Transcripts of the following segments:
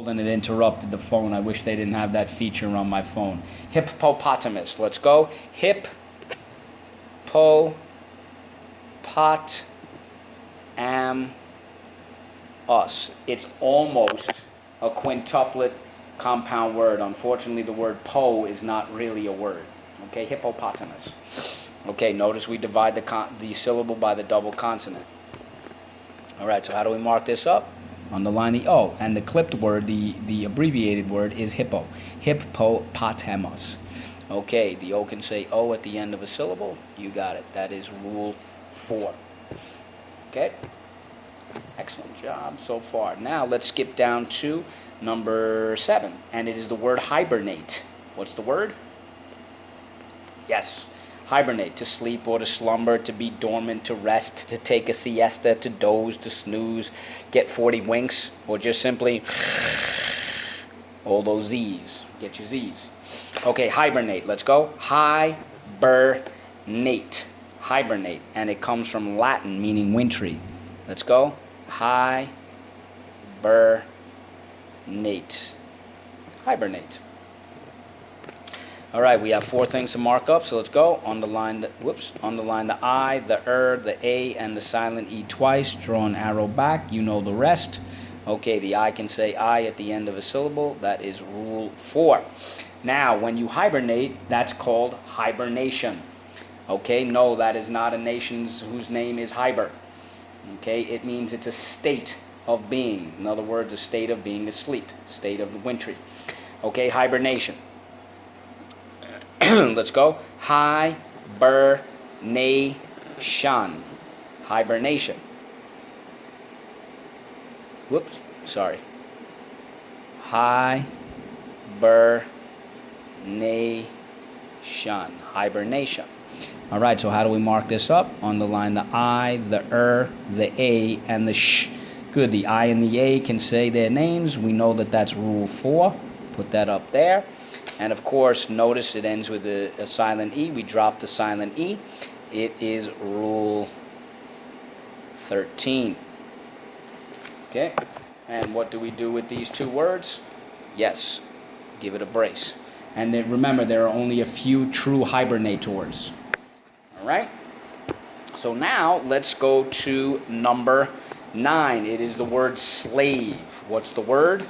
And it interrupted the phone. I wish they didn't have that feature on my phone. Hippopotamus. Let's go. Hippopotamus. It's almost a quintuplet compound word. Unfortunately, the word po is not really a word. Okay, hippopotamus. Okay, notice we divide the syllable by the double consonant. All right, so how do we mark this up? Underline the O, and the clipped word, the abbreviated word is hippo. Hippopotamus. Okay, the O can say O at the end of a syllable. You got it. That is rule 4. Okay? Excellent job so far. Now let's skip down to number 7, and it is the word hibernate. What's the word? Yes. Hibernate, to sleep or to slumber, to be dormant, to rest, to take a siesta, to doze, to snooze, get 40 winks, or just simply all those Z's. Get your Z's. Okay, hibernate. Let's go. Hibernate. Hibernate. And it comes from Latin, meaning wintry. Let's go. Hibernate. Hibernate. All right, we have 4 things to mark up, so let's go. Underline the I, the the A, and the silent E twice. Draw an arrow back. You know the rest. Okay, the I can say I at the end of a syllable. That is rule 4. Now, when you hibernate, that's called hibernation. Okay, no, that is not a nation whose name is Hiber. Okay, it means it's a state of being. In other words, a state of being asleep, state of the wintry. Okay, hibernation. Let's go. Hibernation. Hibernation. Whoops, sorry. Hibernation. Hibernation. All right, so how do we mark this up? Underline the I, the the A, and the sh. Good, the I and the A can say their names. We know that that's rule 4. Put that up there. And of course, notice it ends with a silent E. We drop the silent E. It is rule 13. Okay? And what do we do with these 2 words? Yes, give it a brace. And then remember, there are only a few true hibernators. All right? So now, let's go to number 9. It is the word slave. What's the word?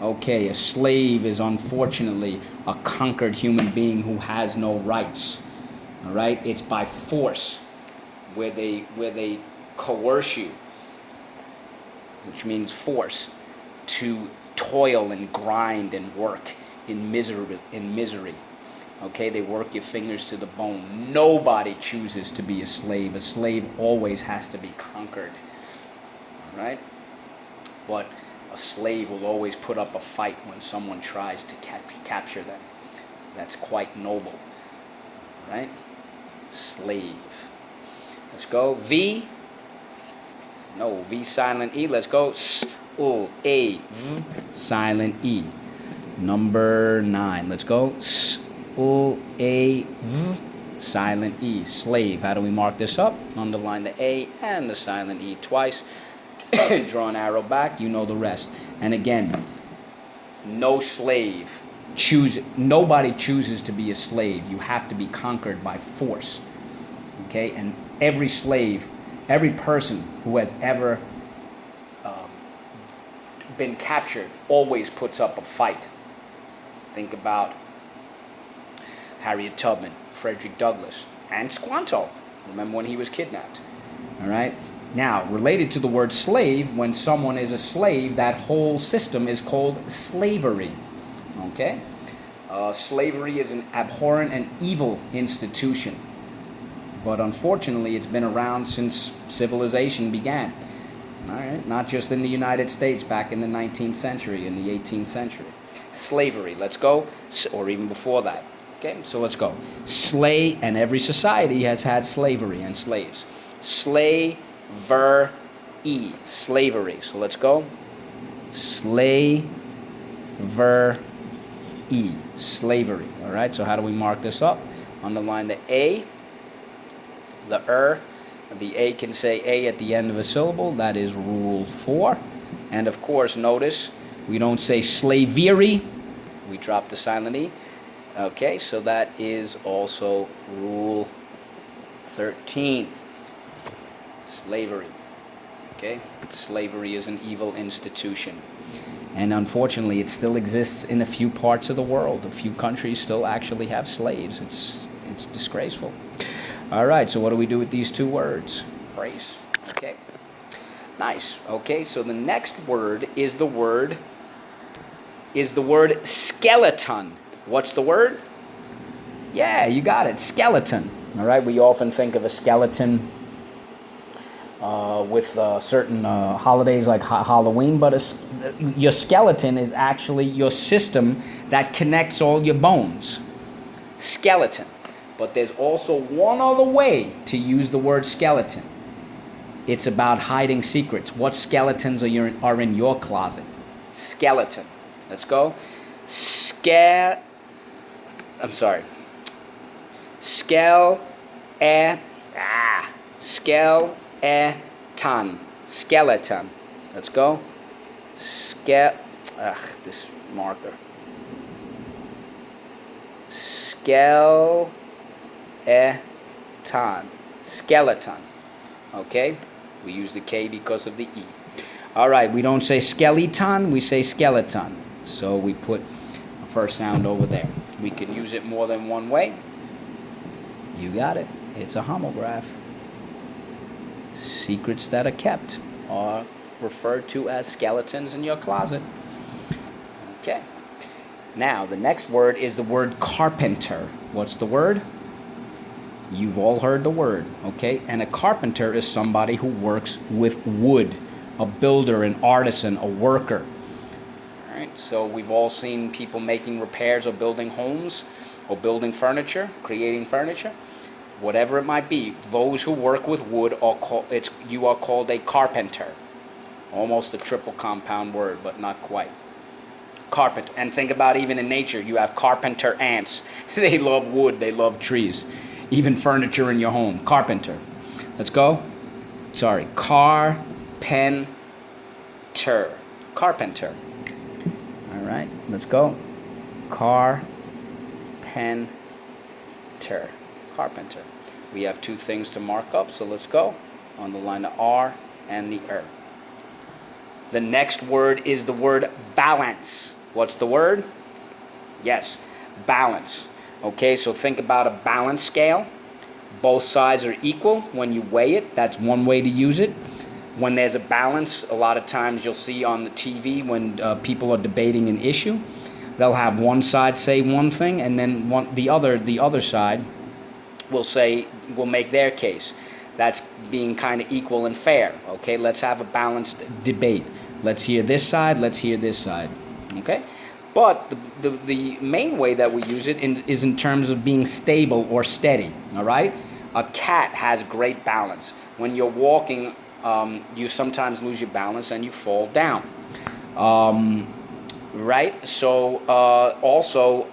Okay, a slave is unfortunately a conquered human being who has no rights. All right? It's by force, where they coerce you, which means force, to toil and grind and work in misery. Okay, they work your fingers to the bone. Nobody chooses to be a slave. A slave always has to be conquered. All right? But a slave will always put up a fight when someone tries to capture them. That's quite noble. All right? Slave. Let's go. V. No, V silent E. Let's go. S, U, A, V, silent E. Number 9. Let's go. S, U, A, V, silent E. Slave. How do we mark this up? Underline the A and the silent E twice. Draw an arrow back. You know the rest. And again, no slave. Nobody chooses to be a slave. You have to be conquered by force. Okay? And every slave, every person who has ever been captured always puts up a fight. Think about Harriet Tubman, Frederick Douglass, and Squanto. Remember when he was kidnapped? All right? Now, related to the word slave, when someone is a slave, that whole system is called slavery. Okay? Slavery is an abhorrent and evil institution. But unfortunately, it's been around since civilization began. All right? Not just in the United States, back in the 19th century, in the 18th century. Slavery, let's go. Or even before that. Okay? So let's go. And every society has had slavery and slaves. Slavery. Slavery. So let's go. Slavery. Slavery. All right, so how do we mark this up? Underline the A, the The A can say A at the end of a syllable. That is rule 4. And of course, notice We don't say slavery. We drop the silent E. Okay, so that is also rule 13. Slavery. Okay, slavery is an evil institution. And unfortunately, it still exists in a few parts of the world. A few countries still actually have slaves. It's disgraceful. All right, so what do we do with these two words? Brace. Okay. Nice. Okay, so the next word is the word skeleton. What's the word? Yeah, you got it. Skeleton. All right, we often think of a skeleton with certain holidays like Halloween, but your skeleton is actually your system that connects all your bones. Skeleton. But there's also one other way to use the word skeleton. It's about hiding secrets. What skeletons are in your closet? Skeleton. Let's go. Skeleton. Skeleton. Let's go. This marker. Skeleton. Okay? We use the K because of the E. All right, we don't say skeleton, we say skeleton. So we put a first sound over there. We can use it more than one way. You got it. It's a homograph. Secrets that are kept are referred to as skeletons in your closet. Okay. Now, the next word is the word carpenter. What's the word? You've all heard the word, okay? And a carpenter is somebody who works with wood, a builder, an artisan, a worker. All right, so we've all seen people making repairs or building homes or building furniture, creating furniture, whatever it might be. Those who work with wood you are called a carpenter. Almost a triple compound word, but not quite. Carpenter. And think about even in nature, you have carpenter ants. They love wood, they love trees. Even furniture in your home. Carpenter. Let's go. Sorry. Carpenter. Carpenter. All right. Let's go. Carpenter. Carpenter. We have two things to mark up, so let's go. On the line of R and the R. The next word is the word balance. What's the word? Yes. Balance. Okay, so think about a balance scale. Both sides are equal when you weigh it. That's one way to use it. When there's a balance, a lot of times you'll see on the TV when people are debating an issue, they'll have one side say one thing, and then the other side will make their case. That's being kind of equal and fair. Okay, let's have a balanced debate. Let's hear this side. Let's hear this side. Okay. But the main way that we use it is in terms of being stable or steady, all right? A cat has great balance. When you're walking, you sometimes lose your balance and you fall down, right? So also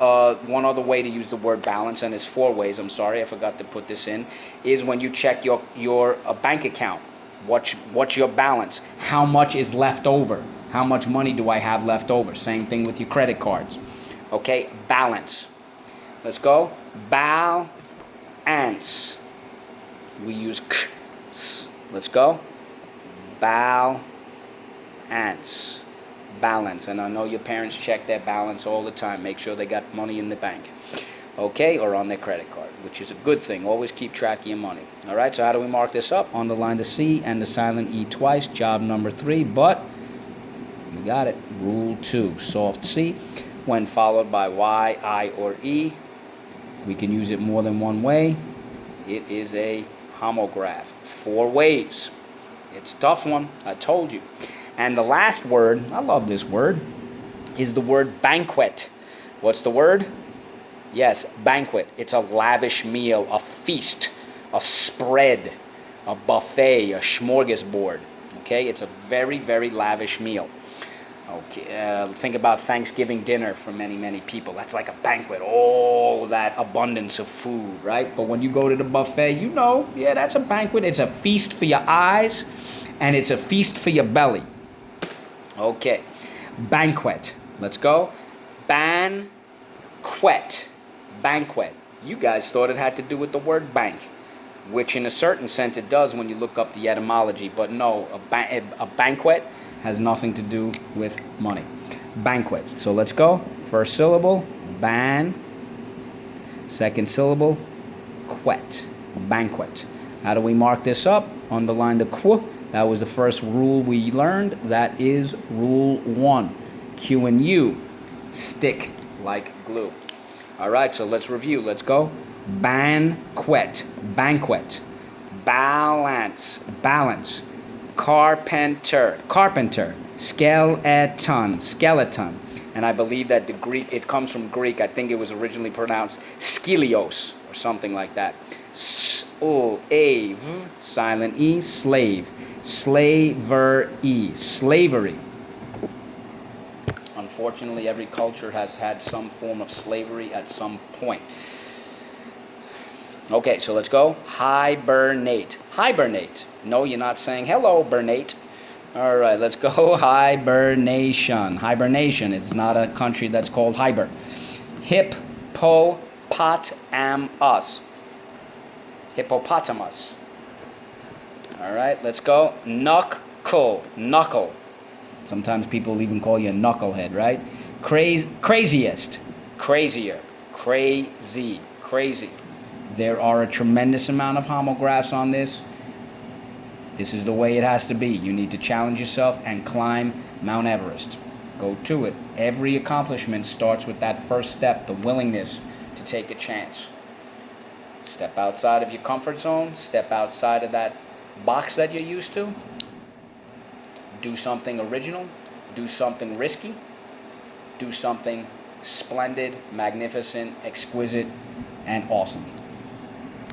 one other way to use the word balance, and it's 4 ways, I'm sorry, I forgot to put this in, is when you check your bank account. What's your balance? How much is left over? How much money do I have left over? Same thing with your credit cards. Okay, balance. Let's go. Balance. We use k. Let's go. Balance. Balance. And I know your parents check their balance all the time. Make sure they got money in the bank. Okay, or on their credit card, which is a good thing. Always keep track of your money. All right, so how do we mark this up? Underline the C and the silent E twice. Job number 3, but you got it. Rule 2, soft C. When followed by Y, I, or E, we can use it more than one way. It is a homograph. 4 ways. It's a tough one, I told you. And the last word, I love this word, is the word banquet. What's the word? Yes, banquet. It's a lavish meal, a feast, a spread, a buffet, a smorgasbord. Okay, it's a very, very lavish meal. Okay, think about Thanksgiving dinner for many, many people. That's like a banquet, all that abundance of food, right? But when you go to the buffet, yeah, that's a banquet. It's a feast for your eyes, and it's a feast for your belly. Okay, Banquet. Let's go. Banquet. Banquet. You guys thought it had to do with the word bank, which in a certain sense it does when you look up the etymology, but no, a banquet has nothing to do with money. Banquet. So let's go. First syllable, ban. Second syllable, quet. Banquet. How do we mark this up? Underline the qu. That was the first rule we learned. That is rule 1. Q and U stick like glue. All right, so let's review. Let's go. Banquet. Banquet. Balance. Balance. Carpenter. Carpenter. Skeleton. Skeleton. And I believe that the Greek, it comes from Greek. I think it was originally pronounced skilios or something like that. Slave, silent E, slave. Slavery, slavery. Unfortunately, every culture has had some form of slavery at some point. Okay, so let's go. Hibernate. Hibernate. No, you're not saying hello, bernate. All right, let's go. Hibernation. Hibernation. It's not a country that's called Hiber. Hippopotamus. Hippopotamus. All right, let's go. Knuckle. Knuckle. Sometimes people even call you a knucklehead, right? Craziest. Crazier. Crazy. Crazy. There are a tremendous amount of homographs on this. This is the way it has to be. You need to challenge yourself and climb Mount Everest. Go to it. Every accomplishment starts with that first step, the willingness to take a chance. Step outside of your comfort zone. Step outside of that box that you're used to. Do something original. Do something risky. Do something splendid, magnificent, exquisite, and awesome.